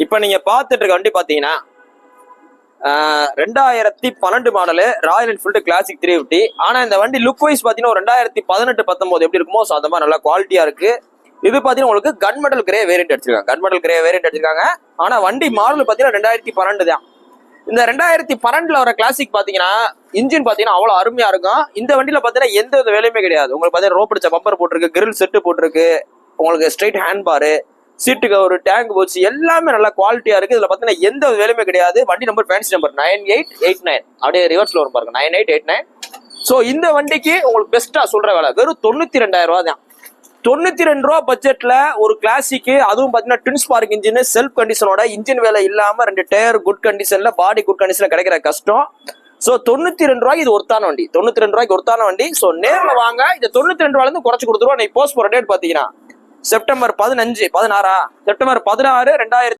இப்ப நீங்க பாத்துட்டு இருக்க வண்டி பாத்தீங்கன்னா 2012 மாடலு ராயல் என்ஃபீல்டு கிளாசிக் 350. ஆனா இந்த வண்டி லுக் வைஸ் பாத்தீங்கன்னா 2018-19 எப்படி இருக்குமோ அந்த மாதிரி நல்லா குவாலிட்டியா இருக்கு. இது பாத்தீங்கன்னா உங்களுக்கு கன் மெடல் கிரே வேரியன்ட் அடிச்சிருக்காங்க. ஆனா வண்டி மாடல் பாத்தீங்கன்னா 2012 தான். இந்த 2012 வர கிளாசிக் பாத்தீங்கன்னா இன்ஜின் பாத்தீங்கன்னா அவ்வளவு அருமையா இருக்கும். இந்த வண்டியில பாத்தீங்கன்னா எந்த வித வேலையுமே கிடையாது. உங்களுக்கு பாத்தீங்கன்னா ரோப் அடிச்ச பம்பர் போட்டிருக்கு, கிரில் செட்டு போட்டிருக்கு, உங்களுக்கு ஸ்ட்ரைட் ஹேண்ட் பாரு, சீட்டு கவர், டேங்க் போச்சு, எல்லாமே நல்லா குவாலிட்டியா இருக்கு. இதுல பாத்தீங்கன்னா எந்த வேலையுமே கிடையாது. வண்டி நம்பர் ஃபேன்சி நம்பர் 9889. அப்படியே ரிவர்ஸ்ல வரும் பாருங்க 9889. சோ இந்த வண்டிக்கு உங்களுக்கு பெஸ்டா சொல்ற வேலை வெறும் 92,000 ரூபாய் தான். 92 ரூபா பட்ஜெட்ல ஒரு கிளாசிக்கு, அதுவும் பாத்தீங்கன்னா ட்வின் ஸ்பார்க் இன்ஜின், செல்ஃப் கண்டிஷனோட, இன்ஜின் வேலை இல்லாம 2 டயர் குட் கண்டிஷன்ல, பாடி குட் கண்டிஷன்ல கிடைக்கிற கஷ்டம். சோ 92 ரூபாய்க்கு இது ஒருத்தான வண்டி. 92 ரூபாய்க்கு ஒருத்தான வண்டி. சோ நேர்ல வாங்க. இந்த 92 ரூபாயில இருந்து குறைச்சு கொடுத்துருவோம். நீ போஸ்ட் போற டேட் பாத்தீங்கன்னா செப்டம்பர் 16 2016